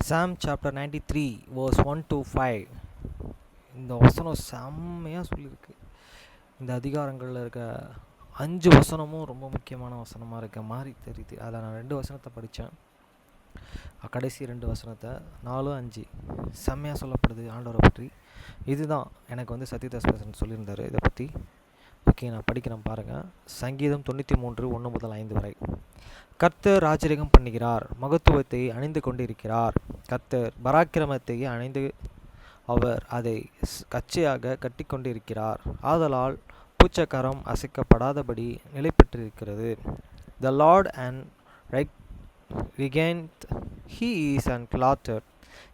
Psalm chapter 93 verse 1 to 5. இந்த வசனம் செம்மையாக சொல்லியிருக்கு. இந்த அதிகாரங்களில் இருக்க 5 வசனமும் ரொம்ப முக்கியமான வசனமாக இருக்க மாதிரி தெரியுது. அதில் நான் 2 வசனத்தை படித்தேன், கடைசி 2 வசனத்தை 4, 5 செம்மையாக சொல்லப்படுது ஆண்டவரை பற்றி. இதுதான் எனக்கு சத்யதாஸ் பிரசன் சொல்லியிருந்தார் இதை பற்றி. ஓகே, நான் படிக்கிறேன் பாருங்கள். சங்கீதம் 93 1 முதல் 5 வரை. கர்த்தர் ராஜரிகம் பண்ணுகிறார், மகத்துவத்தை அணிந்து கொண்டிருக்கிறார். கர்த்தர் பராக்கிரமத்தை அணிந்து அவர் அதை கச்சையாக கட்டி கொண்டிருக்கிறார். ஆதலால் பூச்சக்கரம் அசைக்கப்படாதபடி நிலை பெற்றிருக்கிறது. The Lord and regent, he is unclothed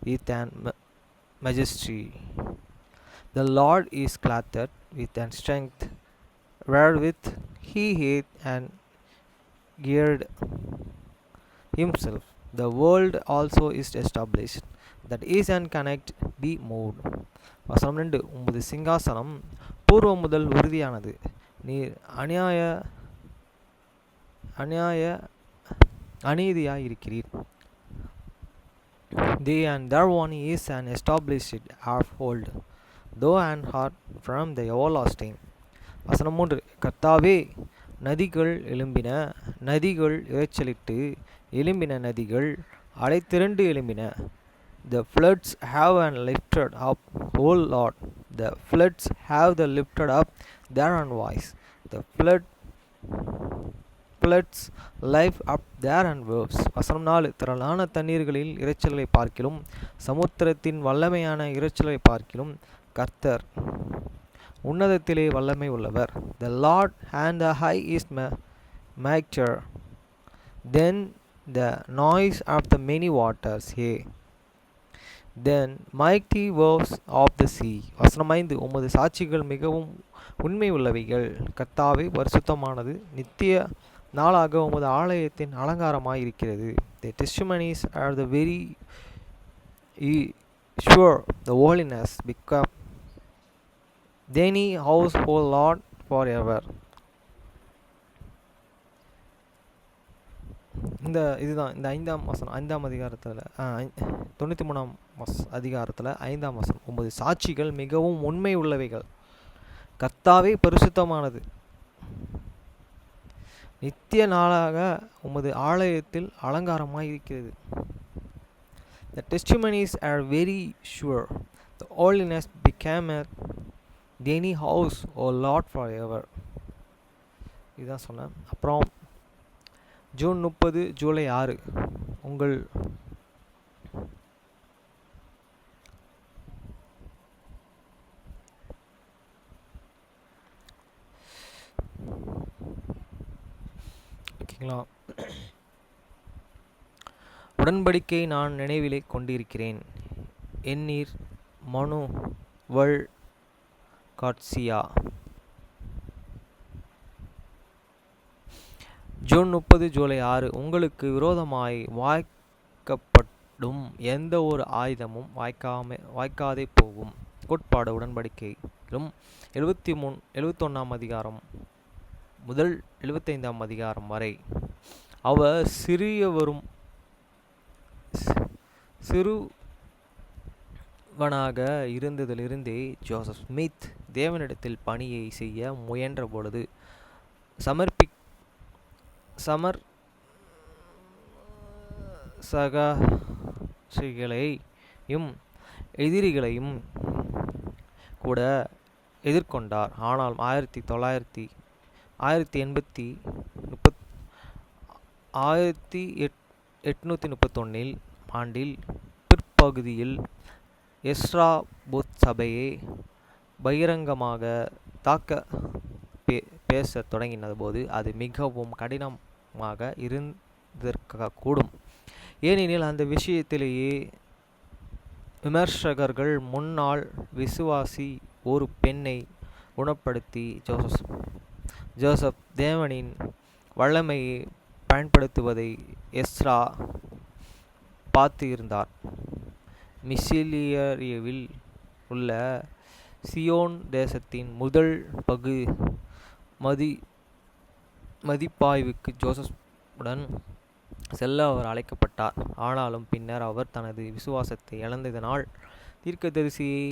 with an majesty. The Lord is clothed with an strength wherewith he hath and geared himself. The world also is established, that is and connect be moved. வசனம் 2. உமது சிங்காசனம் பூர்வம் முதல் உறுதியானது, நீர் அநீதியாய் இருக்கிறீர். They and their one is an established hold, though and heart from the everlasting. வசனம் 3. கர்த்தாவே, நதிகள் எழும்பின, நதிகள் இரைச்சலிட்டு எழும்பின, நதிகள் அலைத்திரண்டு எழும்பின. The floods have and lifted up, O Lord, the floods have the lifted up their own voice. The floods lift up their own waves. வசனம் 4. திரளான தண்ணீர்களில் இரைச்சலை பார்க்கிலும் சமுத்திரத்தின் வல்லமையான இரைச்சலை பார்க்கிலும் கர்த்தர் உன்னதத்திலே வல்லமை உள்ளவர். The Lord and the high is mightier than the noise of the many waters, yea, then mighty waves of the sea. வசனம் 5. உமது சாட்சிகள் மிகவும் உண்மை உள்ளவைகள். கர்த்தாவே, பரிசுத்தமானது நித்திய நாளாக உமது ஆலயத்தின் அலங்காரமாய் இருக்கிறது. The testimonies are the very sure, the holiness become Theni house, O Lord, forever. இதுதான் இந்த 5ஆம் வசனம், 5ஆம் அதிகாரத்தில் 93ஆம் அதிகாரத்தில் 5ஆம் வசனம். உமது சாட்சிகள் மிகவும் உண்மை உள்ளவைகள். கர்த்தாவே, பரிசுத்தமானது நித்திய நாளாக உமது ஆலயத்தில் அலங்காரமாய் இருக்கிறது. The testimonies are very sure, the holiness becometh Theni house, O Lord, forever. இதுதான் சொன்னேன். அப்புறம் ஜூன் 30 ஜூலை 6 உங்கள் ஓகேங்களா. உடன்படிக்கை நான் நினைவிலே கொண்டிருக்கிறேன், எண்ணீர் மனு வள் காட்சியா. ஜூன் 30 ஜூலை 6 உங்களுக்கு விரோதமாய் வாய்க்கப்படும் எந்த ஒரு ஆயுதமும் வாய்க்காதே போகும். கோட்பாடு உடன்படிக்கையிலும் 71ஆம் அதிகாரம் முதல் 75ஆம் அதிகாரம் வரை. அவர் சிறுவனாக இருந்ததிலிருந்தே ஜோசப் ஸ்மித் தேவனிடத்தில் பணியை செய்ய முயன்ற பொழுது சகசிகளையும் எதிரிகளையும் கூட எதிர்கொண்டார். ஆனால் 1831 ஆண்டில் பிற்பகுதியில் எஸ்ரா புத் சபையை பகிரங்கமாக தாக்க பேசத் தொடங்கின போது அது மிகவும் கடினமாக இருந்திருக்கக்கூடும். ஏனெனில் அந்த விஷயத்திலேயே விமர்சகர்கள் முன்னாள் விசுவாசி ஒரு பெண்ணை குணப்படுத்தி ஜோசப் தேவனின் வல்லமையை பயன்படுத்துவதை எஸ்ரா பார்த்து இருந்தார். மிசிலியரியில் உள்ள சியோன் தேசத்தின் முதல் மதிப்பாய்வுக்கு ஜோசப்புடன் செல்ல அவர் அழைக்கப்பட்டார். ஆனாலும் பின்னர் அவர் தனது விசுவாசத்தை இழந்ததினால் தீர்க்கதரிசியை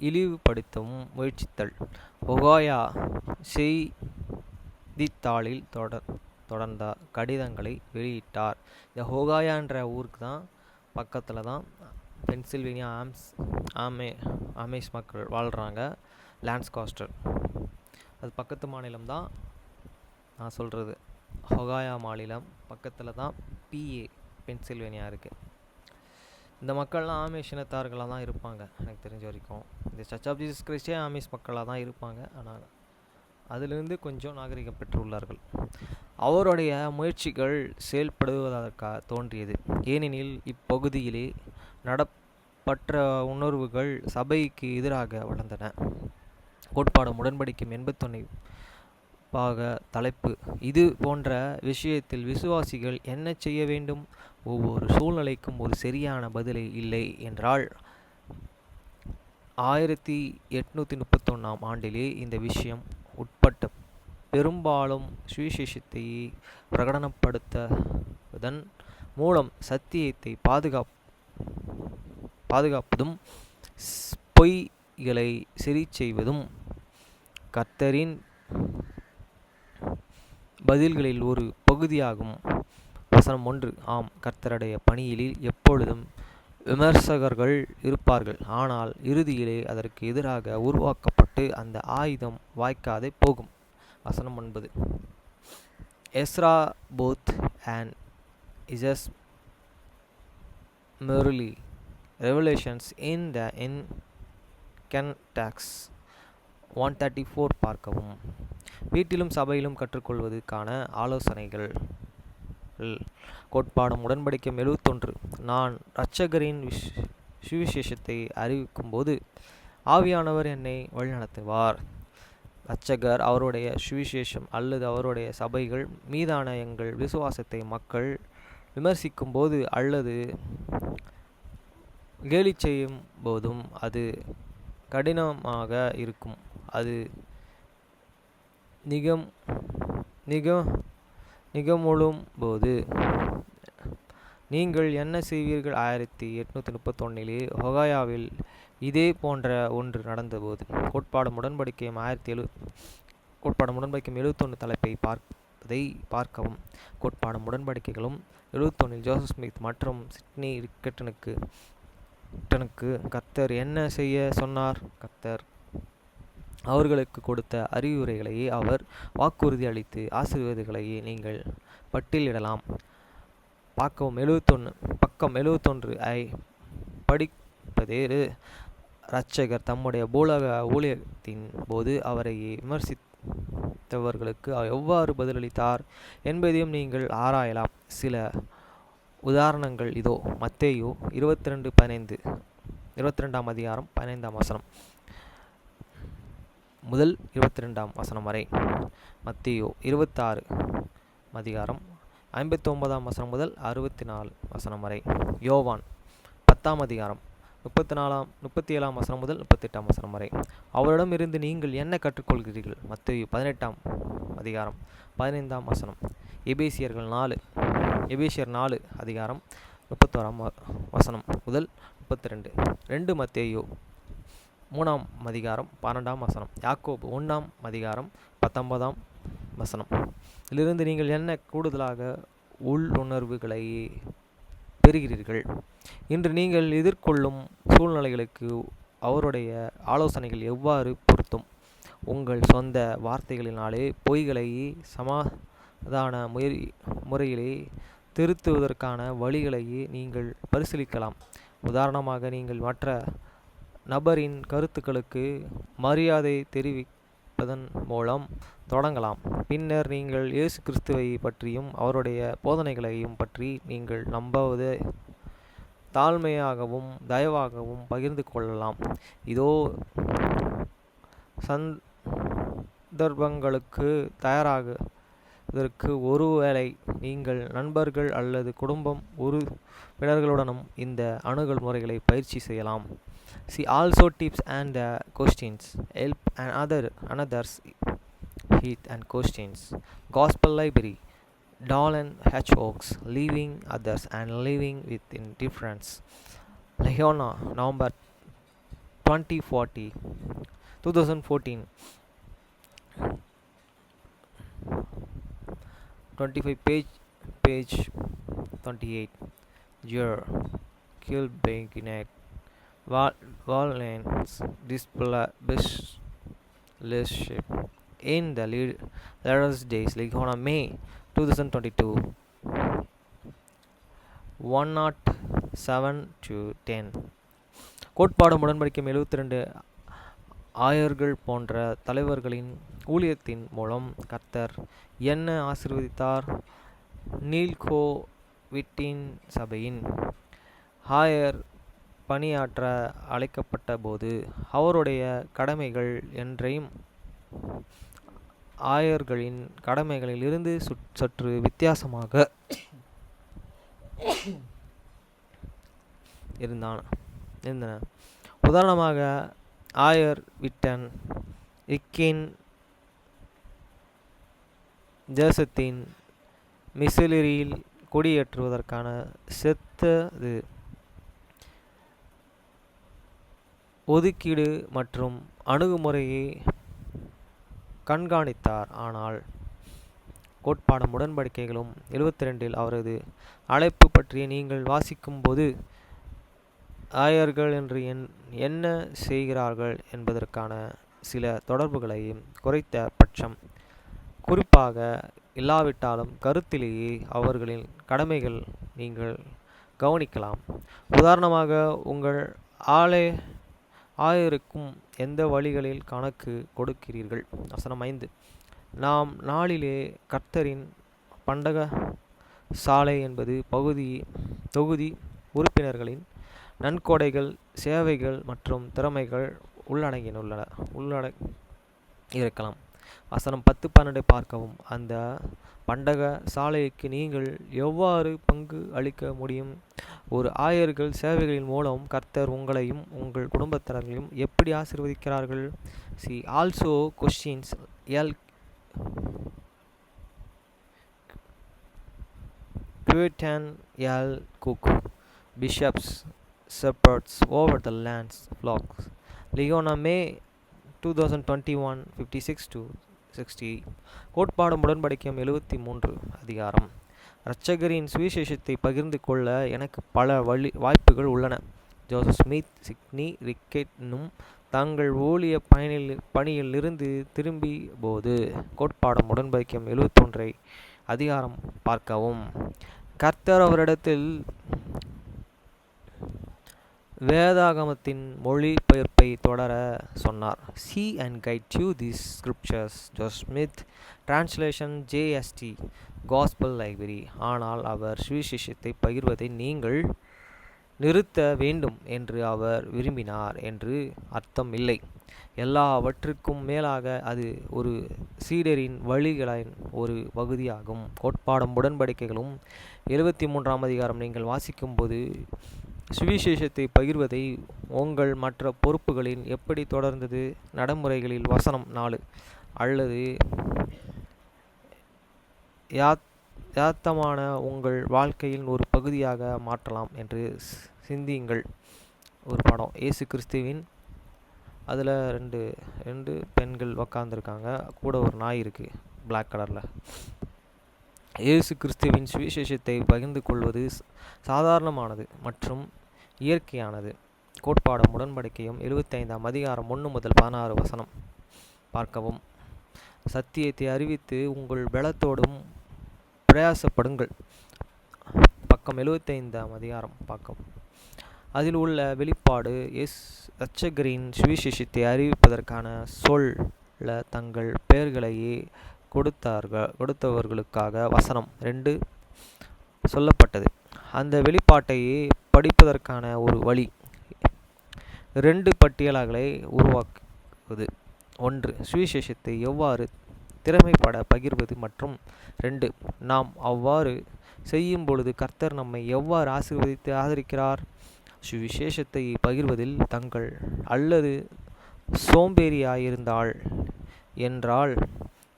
இழிவுபடுத்தவும் முயற்சித்தல். ஒகாயா செய்தித்தாளில் தொடர்ந்த கடிதங்களை வெளியிட்டார். இந்த ஹோகாயான்ற ஊருக்கு தான் பக்கத்தில் தான் பென்சில்வேனியா ஆமேஸ் மக்கள் வாழ்கிறாங்க. லான்ஸ்காஸ்டர் அது பக்கத்து மாநிலம் தான். நான் சொல்கிறது ஒகாயா மாநிலம் பக்கத்தில் தான் பிஏ பென்சில்வேனியா இருக்குது. இந்த மக்கள்லாம் ஆமேஷ் இனத்தார்களாக தான் இருப்பாங்க எனக்கு தெரிஞ்ச வரைக்கும். இந்த சர்ச் ஆஃப் ஜீசஸ் கிரைஸ்டே ஆமேஷ் மக்களாக தான் இருப்பாங்க. ஆனால் அதிலிருந்து கொஞ்சம் நாகரிகம் பெற்றுள்ளார்கள். அவருடைய முயற்சிகள் செயல்படுவதற்காக தோன்றியது. ஏனெனில் இப்பகுதியிலே நடப்பற்ற உணர்வுகள் சபைக்கு எதிராக வளர்ந்தன. கோட்பாடும் உடன்படிக்கையும் 81 தலைப்பு. இது போன்ற விஷயத்தில் விசுவாசிகள் என்ன செய்ய வேண்டும்? ஒவ்வொரு சூழ்நிலைக்கும் ஒரு சரியான பதிலை இல்லை என்றால் 1831 ஆண்டிலே இந்த விஷயம் உட்பட்ட பெரும்பாலும் சுவிசேஷத்தை பிரகடனப்படுத்துவதன் மூலம் சத்தியத்தை பாதுகாப்பதும் பொய்களை சரி செய்வதும் கர்த்தரின் பதில்களில் ஒரு பகுதியாகும். வசனம் 1. ஆம், கர்த்தருடைய பணியில் எப்பொழுதும் விமர்சகர்கள் இருப்பார்கள். ஆனால் இறுதியிலே அதற்கு எதிராக உருவாக்கப்பட்டு அந்த ஆயுதம் வாய்க்காதே போகும். வசனம் 9. எஸ்ரா போத் அண்ட் இசஸ் மெர்லி ரெவலேஷன்ஸ் இன் த இன்கன்டாக்ஸ் 134 பார்க்கவும். வீட்டிலும் சபையிலும் கற்றுக்கொள்வதற்கான ஆலோசனைகள். கோட்பாடும் உடன்படிக்கையும் 71. நான் இரட்சகரின் சுவிசேஷத்தை அறிவிக்கும்போது ஆவியானவர் என்னை வழிநடத்துவார். இரட்சகர், அவருடைய சுவிசேஷம் அல்லது அவருடைய சபைகள் மீதான எங்கள் விசுவாசத்தை மக்கள் விமர்சிக்கும் போது அல்லது கேலி செய்யும் போதும் அது கடினமாக இருக்கும். அது நிகமுழும் போது நீங்கள் என்ன செய்வீர்கள்? 1831 ஒகாயாவில் இதே போன்ற ஒன்று நடந்தபோது கோட்பாடும் உடன்படிக்கையும் 71 தலைப்பை பார்க்கவும். கோட்பாடும் உடன்படிக்கைகளும் 71 ஜோசப் ஸ்மித் மற்றும் சிட்னி ரிக்கட்டனுக்கு கர்த்தர் என்ன செய்ய சொன்னார்? கர்த்தர் அவர்களுக்கு கொடுத்த அறிவுரைகளையே அவர் வாக்குறுதி அளித்து ஆசீர்வாதங்களையே நீங்கள் பட்டியலிடலாம். பக்கம் 71 ஐ படிப்பதேறு. இரட்சகர் தம்முடைய பூலக ஊழியத்தின் போது அவரையே விமர்சித்தவர்களுக்கு எவ்வாறு பதிலளித்தார் என்பதையும் நீங்கள் ஆராயலாம். சில உதாரணங்கள் இதோ. மத்தேயு 22 அதிகாரம் 15 வசனம் முதல் 22 வரை. மத்தேயு 26 அதிகாரம் 59 வசனம் முதல் 64 வரை. யோவான் 10 அதிகாரம் 37 வசனம் முதல் 38 வசனம் வரை. அவரிடம் இருந்து நீங்கள் என்ன கற்றுக்கொள்கிறீர்கள்? மத்தேயு 18 அதிகாரம் 15 வசனம். எபேசியர் 4 அதிகாரம் 31 வசனம் முதல் 32. 2 மத்தேயு 3 அதிகாரம் 12 வசனம். யாக்கோபு 1 அதிகாரம் 19 வசனம். இதிலிருந்து நீங்கள் என்ன கூடுதலாக உள்ளுணர்வுகளை பெறுகிறீர்கள்? இன்று நீங்கள் எதிர்கொள்ளும் சூழ்நிலைகளுக்கு அவருடைய ஆலோசனைகள் எவ்வாறு பொருத்தும்? உங்கள் சொந்த வார்த்தைகளினாலே பொய்களை சமாதான முறையிலே திருத்துவதற்கான வழிகளையே நீங்கள் பரிசீலிக்கலாம். உதாரணமாக, நீங்கள் மற்ற நபரின் கருத்துக்களுக்கு மரியாதை தெரிவிப்பதன் மூலம் தொடங்கலாம். பின்னர் நீங்கள் இயேசு கிறிஸ்துவை பற்றியும் அவருடைய போதனைகளையும் பற்றி நீங்கள் நம்புவதை தாழ்மையாகவும் தயவாகவும் பகிர்ந்து கொள்ளலாம். இதோ சந்தர்ப்பங்களுக்கு தயாராகுவதற்கு ஒருவேளை நீங்கள் நண்பர்கள் அல்லது குடும்பம் உறுப்பினர்களுடனும் இந்த அணுகல் முறைகளை பயிற்சி செய்யலாம். See also tips and questions. Help and others hit and questions. Gospel Library. Dallin H. Oaks, Leaving Others and Living with Indifference. Leona, November 2014. 2014. 25 page 28. Year. Kilbeginet. Valence leadership in the latest days. Leona, May 2022. 107 to 10. கோட்பாடும் உடன்படிக்கையும் 72 ஆயர்கள் போன்ற தலைவர்களின் ஊழியத்தின் மூலம் கர்த்தர் என்ன ஆசீர்வதித்தார்? நீல்கோவிட்டின் சபையின் ஆயர் பணியாற்ற அழைக்கப்பட்ட போது அவருடைய கடமைகள் என்றையும் ஆயர்களின் கடமைகளில் இருந்து சற்று வித்தியாசமாக இருந்தன. உதாரணமாக, ஆயர் விட்டன் இக்கின் தேசத்தின் மிசிலரியில் குடியேற்றுவதற்கான செத்தது ஒதுக்கீடு மற்றும் அணுகுமுறையை கண்காணித்தார். ஆனால் கோட்பாடும் உடன்படிக்கைகளும் 72 அவரது அழைப்பு பற்றி நீங்கள் வாசிக்கும்போது ஆயர்கள் என்று என்ன செய்கிறார்கள் என்பதற்கான சில தொடர்புகளையும் குறைத்த பட்சம் குறிப்பாக இல்லாவிட்டாலும் கருத்திலேயே அவர்களின் கடமைகள் நீங்கள் கவனிக்கலாம். உதாரணமாக, உங்கள் ஆயருக்கும் எந்த வழிகளில் கணக்கு கொடுக்கிறீர்கள்? வசனம் 5. நாம் நாளிலே கர்த்தரின் பண்டக சாலை என்பது தொகுதி உறுப்பினர்களின் நன்கொடைகள், சேவைகள் மற்றும் திறமைகள் இருக்கலாம். வசனம் 10-12 பார்க்கவும். அந்த பண்டக சாலைக்கு நீங்கள் எவ்வாறு பங்கு அளிக்க முடியும்? ஒரு ஆயர்கள் சேவைகளின் மூலம் கர்த்தர் உங்களையும் உங்கள் குடும்பத்தினர்களையும் எப்படி ஆசீர்வதிக்கிறார்கள்? See also questions L Puritan L. Cook, bishops, shepherds over the land's flocks. Leona, May 2021, 56-60. கோட்பாடும் உடன்படிக்கையும் 73 அதிகாரம். இரட்சகரின் சுவிசேஷத்தை பகிர்ந்து கொள்ள எனக்கு பல வாய்ப்புகள் உள்ளன. ஜோசப் ஸ்மித், சிட்னி ரிக்கெட்னும் தங்கள் ஊழிய பணியிலிருந்து திரும்பி போது கோட்பாடும் உடன்படிக்கையும் 71 அதிகாரம் பார்க்கவும். கர்த்தர் அவரிடத்தில் வேதாகமத்தின் மொழிபெயர்ப்பை தொடர சொன்னார். See and guide you these scriptures. Joseph Smith, Translation JST, Gospel Library. ஆனால் அவர் சுவிசேஷத்தை பகிர்வதை நீங்கள் நிறுத்த வேண்டும் என்று அவர் விரும்பினார் என்று அர்த்தம் இல்லை. எல்லாவற்றுக்கும் மேலாக அது ஒரு சீடரின் வழிகளின் ஒரு பகுதியாகும். கோட்பாடும் உடன்படிக்கைகளும் 73 அதிகாரம் நீங்கள் வாசிக்கும்போது சுவிசேஷத்தை பகிர்வதை உங்கள் மற்ற பொறுப்புகளில் எப்படி தொடர்ந்தது? நடைமுறைகளில் வசனம் 4 அல்லது யதார்த்தமான உங்கள் வாழ்க்கையின் ஒரு பகுதியாக மாற்றலாம் என்று சிந்தியுங்கள். ஒரு படம், இயேசு கிறிஸ்துவின், அதில் ரெண்டு பெண்கள் உக்காந்துருக்காங்க, கூட ஒரு நாய் இருக்குது பிளாக் கலரில். இயேசு கிறிஸ்துவின் சுவிசேஷத்தை பகிர்ந்து கொள்வது சாதாரணமானது மற்றும் இயற்கையானது. கோட்பாடும் உடன்படிக்கையும் 75 அதிகாரம் 1-16 வசனம் பார்க்கவும். சத்தியத்தை அறிவித்து உங்கள் பலத்தோடும் பிரயாசப்படுங்கள். பக்கம் 75 அதிகாரம் பார்க்கவும். அதில் உள்ள வெளிப்பாடு இரட்சகரின் சுவிசேஷத்தை அறிவிப்பதற்கான சொல்ல தங்கள் பெயர்களையே கொடுத்தவர்களுக்காக வசனம் 2 சொல்லப்பட்டது. அந்த வெளிப்பாட்டையே படிப்பதற்கான ஒரு வழி 2 பட்டியல்களை உருவாக்குவது. 1. சுவிசேஷத்தை எவ்வாறு திறமைப்பட பகிர்வது மற்றும் 2. நாம் அவ்வாறு செய்யும் பொழுது கர்த்தர் நம்மை எவ்வாறு ஆசீர்வதித்து ஆதரிக்கிறார். சுவிசேஷத்தை பகிர்வதில் தங்கள் அல்லது சோம்பேறியாயிருந்தாள் என்றால்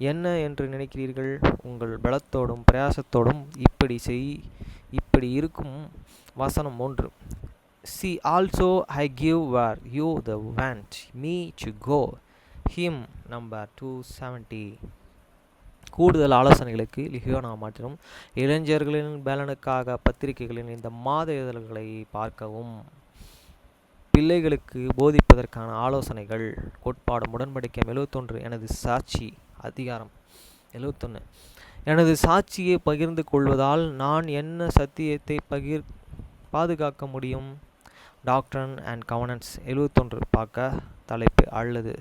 என்ன என்று நினைக்கிறீர்கள்? உங்கள் பலத்தோடும் பிரயாசத்தோடும் இப்படி இருக்கும். வசனம் 3. See also I give where you the want me to go. Hymn number 270. கூடுதல் ஆலோசனைகளுக்கு லிஹியோனா மற்றும் இளைஞர்களின் பலனுக்காக பத்திரிகைகளின் இந்த மாத இதழ்களை பார்க்கவும். பிள்ளைகளுக்கு போதிப்பதற்கான ஆலோசனைகள். கோட்பாடும் உடன்படிக்கை 71. எனது சாட்சி. அதிகாரம் 71. எனது சாட்சியை பகிர்ந்து கொள்வதால் நான் என்ன சத்தியத்தை பாதுகாக்க முடியும்? Doctrine and governance 71. பார்க்க தலைப்பு அல்லது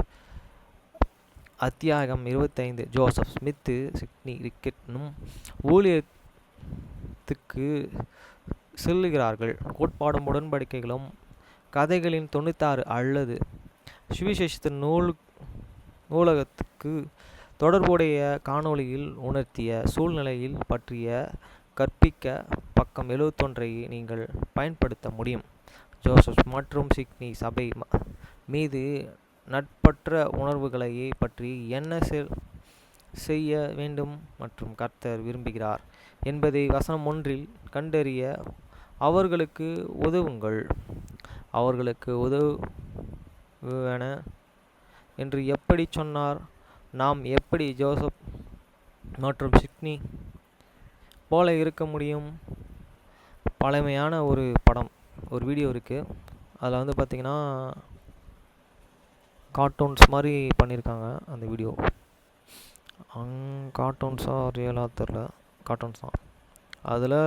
அத்தியாயம் 25. ஜோசப் ஸ்மித்து சிட்னி ரிக்கெட்னும் ஊழியத்துக்கு செல்லுகிறார்கள். கோட்பாடும் உடன்படிக்கைகளும் கதைகளின் 96 அல்லது சுவிசேஷத்தின் நூலகத்துக்கு தொடர்புடைய காணொளியில் உணர்த்திய சூழ்நிலையில் பற்றிய கற்பிக்க பக்கம் 71 நீங்கள் பயன்படுத்த முடியும். ஜோசப் மற்றும் சிட்னி சபை மீது நட்பற்ற உணர்வுகளை பற்றி என்ன செய்ய வேண்டும் மற்றும் கர்த்தர் விரும்புகிறார் என்பதை வசனம் 1 கண்டறிய அவர்களுக்கு உதவுங்கள். அவர்களுக்கு உதவுவன என்று எப்படி சொன்னார்? நாம் எப்படி ஜோசப் மற்றும் சிட்னி போல இருக்க முடியும்? பழமையான ஒரு படம், ஒரு வீடியோ இருக்குது. அதில் பார்த்திங்கன்னா கார்ட்டூன்ஸ் மாதிரி பண்ணியிருக்காங்க அந்த வீடியோ. கார்ட்டூன்ஸாக ரியலாக தெரில, கார்ட்டூன்ஸ் தான். அதில்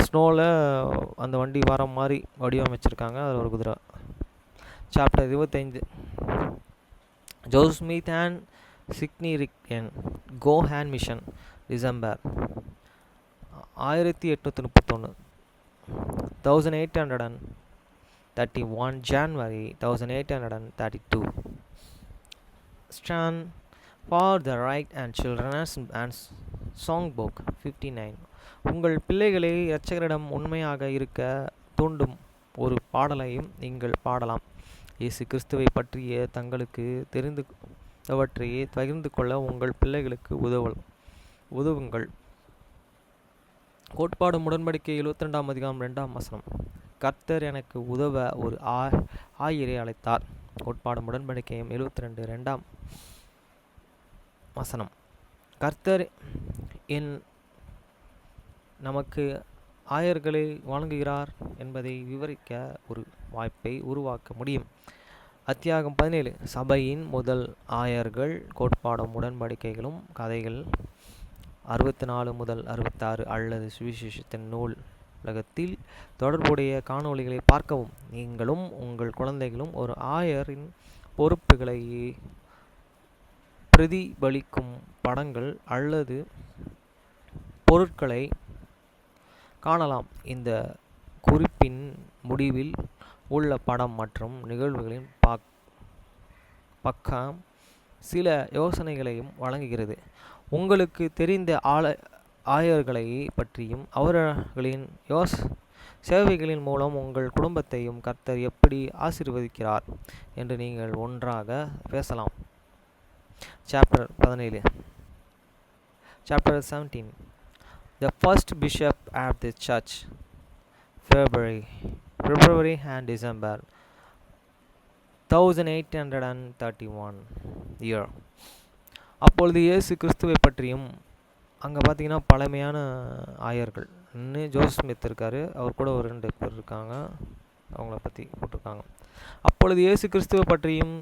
ஸ்னோவில் அந்த வண்டி வர மாதிரி வடிவமைச்சிருக்காங்க. அதில் ஒரு குதிரை. Chapter 25. Joseph Smith and Sidney Rigdon go hand mission December 1831. 1831 January 1832. Stand for the Right and Children's and Songbook 59. உங்கள் பிள்ளைகளை இரட்சகரிடம் உண்மையாக இருக்க தூண்டும் ஒரு பாடலையும் நீங்கள் பாடலாம். இயேசு கிறிஸ்துவை பற்றிய தங்களுக்கு தெரிந்தவற்றையே பகிர்ந்து கொள்ள உங்கள் பிள்ளைகளுக்கு உதவுங்கள். கோட்பாடும் உடன்படிக்கை 72. அதிகாரம் 2. வசனம். கர்த்தர் எனக்கு உதவ ஒரு ஆயரை அழைத்தார். கோட்பாடும் உடன்படிக்கையும் 72. 2. வசனம். கர்த்தர் நமக்கு ஆயர்களை வழங்குகிறார் என்பதை விவரிக்க ஒரு வாய்ப்பை உருவாக்க முடியும். அத்தியாயம் 17. சபையின் முதல் ஆயர்கள். கோட்பாடும் உடன்படிக்கைகளும் கதைகள் 64 முதல் 66 அல்லது சுவிசேஷத்தின் நூலகத்தில் தொடர்புடைய காணொளிகளை பார்க்கவும். நீங்களும் உங்கள் குழந்தைகளும் ஒரு ஆயரின் பொறுப்புகளை பிரதிபலிக்கும் படங்கள் அல்லது பொருட்களை காணலாம். இந்த குறிப்பின் முடிவில் உள்ள படம் மற்றும் நிகழ்வுகளின் பக்கம் சில யோசனைகளையும் வழங்குகிறது. உங்களுக்கு தெரிந்த ஆயர்களை பற்றியும் அவர்களின் சேவைகளின் மூலம் உங்கள் குடும்பத்தையும் கர்த்தர் எப்படி ஆசீர்வதிக்கிறார் என்று நீங்கள் ஒன்றாக பேசலாம். Chapter 17. Chapter 17. The first bishop at the church, February and December 1831 year. அப்பொழுது இயேசு கிறிஸ்துவை பற்றியும். அங்கே பார்த்தீங்கன்னா பழமையான ஆயர்கள் ஜோசப் ஸ்மித் இருக்கார். அவர் கூட ஒரு 2 பேர் இருக்காங்க. அவங்கள பற்றி போட்டிருக்காங்க. அப்பொழுது இயேசு கிறிஸ்துவை பற்றியும்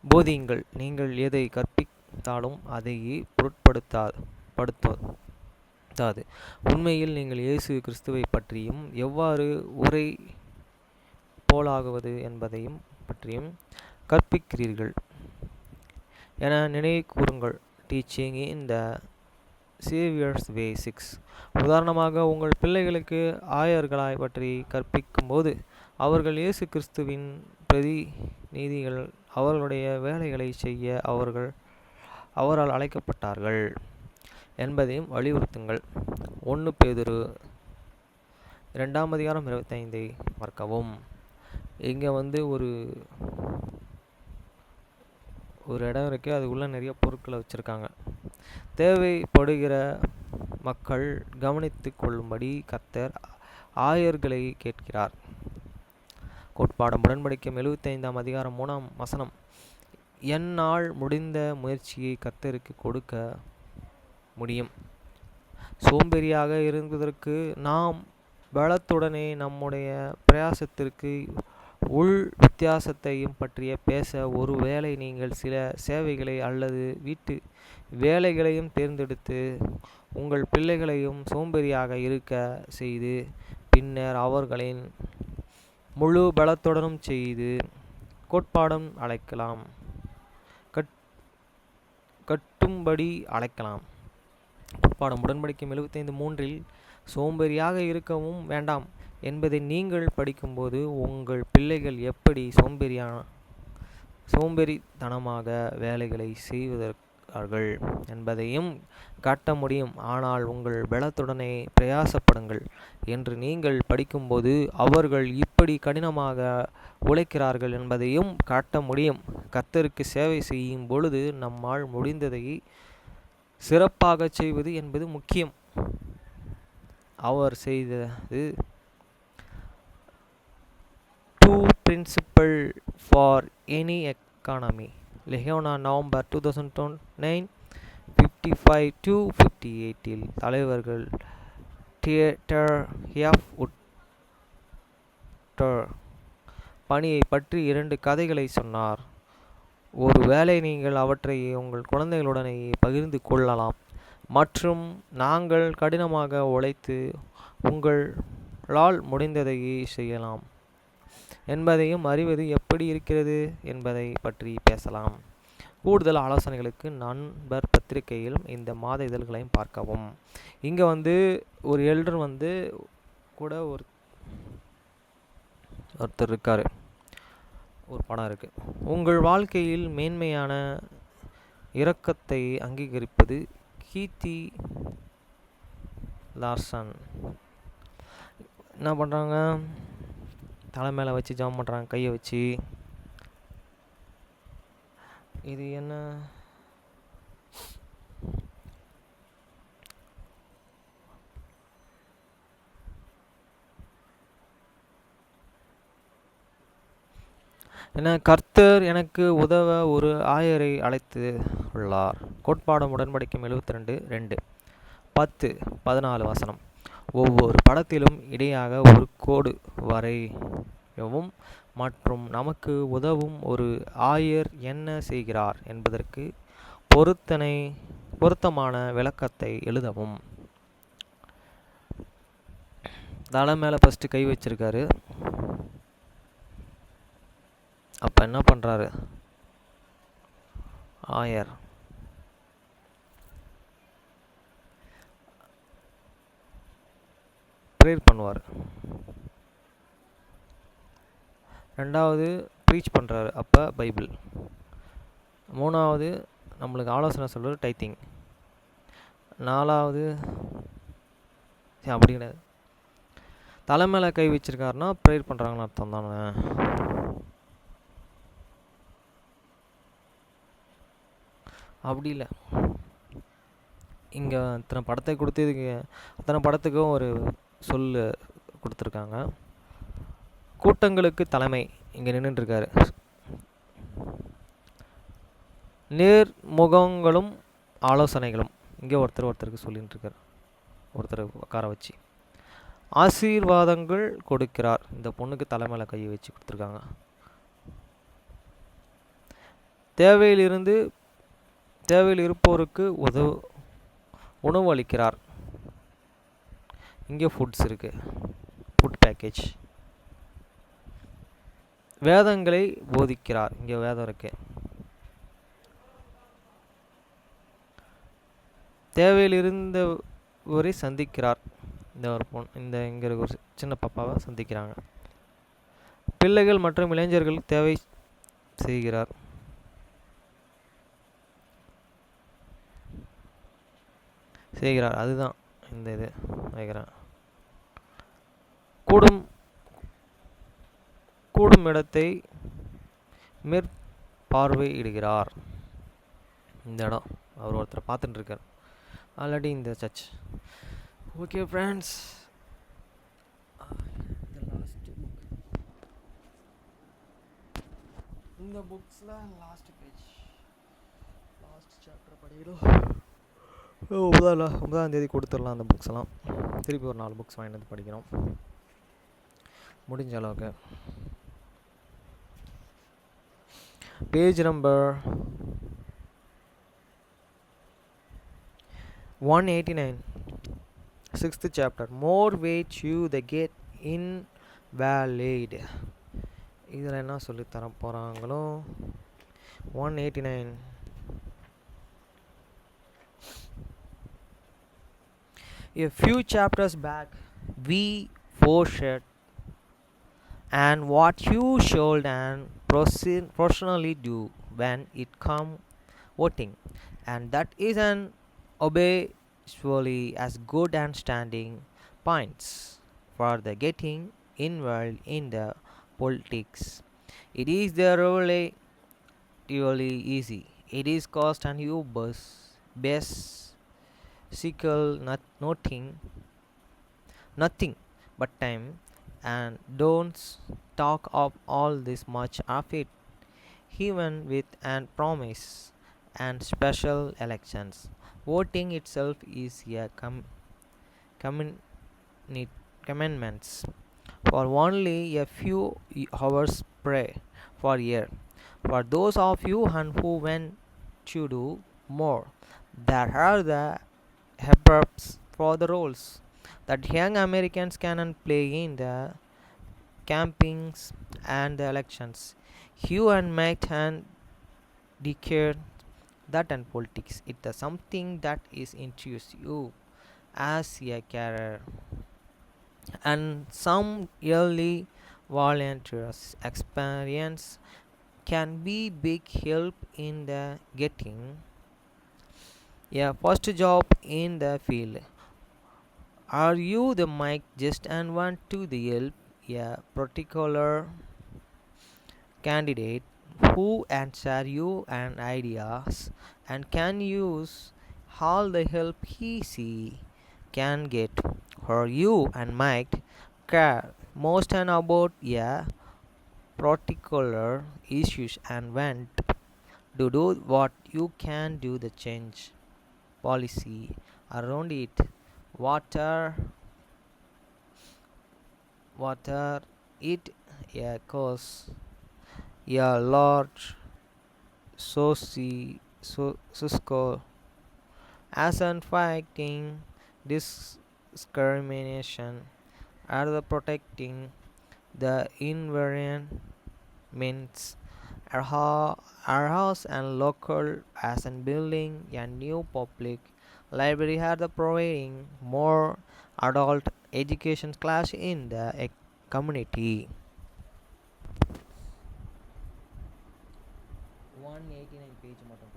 போதியுங்கள். நீங்கள் எதை கற்பித்தாலும் அதையே பொருட்படுத்தாது. உண்மையில் நீங்கள் இயேசு கிறிஸ்துவை பற்றியும் எவ்வாறு உரை போலாகுவது என்பதையும் பற்றியும் கற்பிக்கிறீர்கள் என நினைவு கூறுங்கள். டீச்சிங் இன் த சேவியர்ஸ் வே 6. உதாரணமாக, உங்கள் பிள்ளைகளுக்கு ஆயர்களாய் பற்றி கற்பிக்கும்போது அவர்கள் இயேசு கிறிஸ்துவின் பிரதிநிதிகள், அவர்களுடைய வேலைகளை செய்ய அவரால் அழைக்கப்பட்டார்கள் என்பதையும் வலியுறுத்துங்கள். 1 பேதுரு 2. அதிகாரம் 25 பார்க்கவும். இங்கே வந்து ஒரு இடம் இருக்குது, அதுக்குள்ளே நிறைய பொருட்களை வச்சுருக்காங்க. தேவைப்படுகிற மக்கள் கவனித்து கொள்ளும்படி கர்த்தர் ஆயர்களை கேட்கிறார். கோட்பாடும் உடன்படிக்கையும் 75ஆம் அதிகாரம் 3ஆம் வசனம். என்னால் முடிந்த முயற்சியை கர்த்தருக்கு கொடுக்க முடியும். சோம்பேறியாக இருந்ததற்கு நாம் பலத்துடனே நம்முடைய பிரயாசத்திற்கு உள் வித்தியாசத்தையும் பற்றிய பேச, ஒருவேளை நீங்கள் சில சேவைகளை அல்லது வீட்டு வேலைகளையும் தேர்ந்தெடுத்து உங்கள் பிள்ளைகளையும் சோம்பேறியாக இருக்க செய்து பின்னர் அவர்களின் முழு பலத்துடனும் செய்து கோட்பாடும் அழைக்கலாம் கட்டும்படி அழைக்கலாம். கோட்பாடும் உடன்படிக்கையும் 75:3 சோம்பேறியாக இருக்கவும் வேண்டாம் என்பதை நீங்கள் படிக்கும்போது உங்கள் பிள்ளைகள் எப்படி சோம்பேறித்தனமாக வேலைகளை செய்வார்கள் என்பதையும் காட்ட முடியும். ஆனால் உங்கள் பலத்துடனே பிரயாசப்படுங்கள் என்று நீங்கள் படிக்கும்போது அவர்கள் இப்படி கடினமாக உழைக்கிறார்கள் என்பதையும் காட்ட முடியும். கர்த்தருக்கு சேவை செய்யும் பொழுது நம்மால் முடிந்ததை சிறப்பாக செய்வது என்பது முக்கியம். அவர் செய்தது two principle for any economy. லெஹோனா நவம்பர் 2009 55-58 தலைவர்கள் தியேட்டர் எஃப் உட்டர் பணியை பற்றி 2 கதைகளை சொன்னார். ஒருவேளை நீங்கள் அவற்றை உங்கள் குழந்தைகளுடனேயே பகிர்ந்து கொள்ளலாம் மற்றும் நாங்கள் கடினமாக உழைத்து உங்களால் முடிந்ததை செய்யலாம் என்பதையும் அறிவது எப்படி இருக்கிறது என்பதை பற்றி பேசலாம். கூடுதல் ஆலோசனைகளுக்கு நண்பர் பத்திரிகையிலும் இந்த மாத இதழ்களையும் பார்க்கவும். இங்கே வந்து ஒரு எல்டர் வந்து கூட ஒருத்தர் இருக்கார். ஒரு படம் இருக்குது. உங்கள் வாழ்க்கையில் மேன்மையான இரக்கத்தை அங்கீகரிப்பது. கீர்த்தி லார்சன். என்ன பண்ணுறாங்க? தலை மேலே வச்சு ஜெபம் பண்ணுறாங்க, கையை வச்சு. இது என்ன? கர்த்தர் எனக்கு உதவ ஒரு ஆயரை அழைத்து உள்ளார். கோட்பாடும் உடன்படிக்கையும் 72:2 10-14 வசனம். ஒவ்வொரு படத்திலும் இடையாக ஒரு கோடு வரையவும் மற்றும் நமக்கு உதவும் ஒரு ஆயர் என்ன செய்கிறார் என்பதற்கு பொருத்தமான விளக்கத்தை எழுதவும். தலை மேலே ஃபஸ்ட்டு கை வச்சிருக்காரு. அப்போ என்ன பண்ணுறாரு ஆயர்? ப்ரேயர் பண்ணுவார். ரெண்டாவது ப்ரீச் பண்ணுறாரு, அப்போ பைபிள். மூணாவது நம்மளுக்கு ஆலோசனை சொல்கிறது டைத்திங். நாலாவது அப்படி கிடையாது. தலை மேலே கை வச்சிருக்காருன்னா ப்ரேயர் பண்ணுறாங்கன்னு அர்த்தம் தானே. அப்படி இல்லை. இங்கே அத்தனை படத்தை கொடுத்து இதுக்கு அத்தனை படத்துக்கும் ஒரு சொல் கொடுத்துருக்காங்க. கூட்டங்களுக்கு தலைமை இங்கே நின்றுட்டுருக்காரு. நேர்முகங்களும் ஆலோசனைகளும் இங்கே ஒருத்தருக்கு சொல்லிட்டு இருக்கார். ஒருத்தர் உட்கார வச்சு ஆசீர்வாதங்கள் கொடுக்கிறார். இந்த பொண்ணுக்கு தலைமையில கையை வச்சு கொடுத்துருக்காங்க. தேவையில் இருப்போருக்கு உணவு அளிக்கிறார். இங்கே ஃபுட்ஸ் இருக்கு, ஃபுட் பேக்கேஜ். வேதங்களை போதிக்கிறார். இங்கே வேதம் இருக்கு. தேவையில் இருந்தவரை சந்திக்கிறார். இங்கே இருக்க ஒரு சின்ன பாப்பாவை சந்திக்கிறாங்க. பிள்ளைகள் மற்றும் இளைஞர்கள் தேவை செய்கிறார். அதுதான் இந்த இது நினைக்கிறேன். கூடும் இடத்தை மேற்பார்வையிடுகிறார். இந்த இடம் அவர் ஒருத்தரை பார்த்துட்டு இருக்கார் ஆல்ரெடி இந்த சர்ச். ஓகே ஃப்ரெண்ட்ஸ், இந்த புக்ஸில் லாஸ்ட் பேஜ் லாஸ்ட் சாப்டர் படிக்கிறோம். 9ஆம் தேதி கொடுத்துடலாம் அந்த புக்ஸ் எல்லாம். திருப்பி ஒரு 4 புக்ஸ் வாங்கிட்டு வந்து படிக்கிறோம் முடிஞ்ச அளவுக்கு. Page number 189, 6th chapter. More weight you the get invalid. இதில் என்ன சொல்லி தர போகிறாங்களோ 189. A few chapters back we foreshadowed and what you should and professionally do when it come voting, and that is an obviously as good and standing points for the getting involved in the politics. It is the relatively easy. It is cost and you best nothing but time, and don't talk of all this much of it, even with an promise and special elections. Voting itself is a commandments for only a few hours per year. For those of you who want to do more, there are the helps for the roles that young Americans can play in the campaigns and the elections. You and might and declare that and politics it is something that is introduced you as a career, and some early volunteers experience can be big help in the getting a first job in the field. Are you the mic just and want to the help a particular candidate who answer you and ideas and can use all the help he can get, or you and might care most and about a particular issues and want to do what you can do the change policy around it, water it a cause a large Cisco as in fighting discrimination or the protecting the environments, our house and local as in building a new public library are the providing more adult education class in the community. 189 page மட்டும்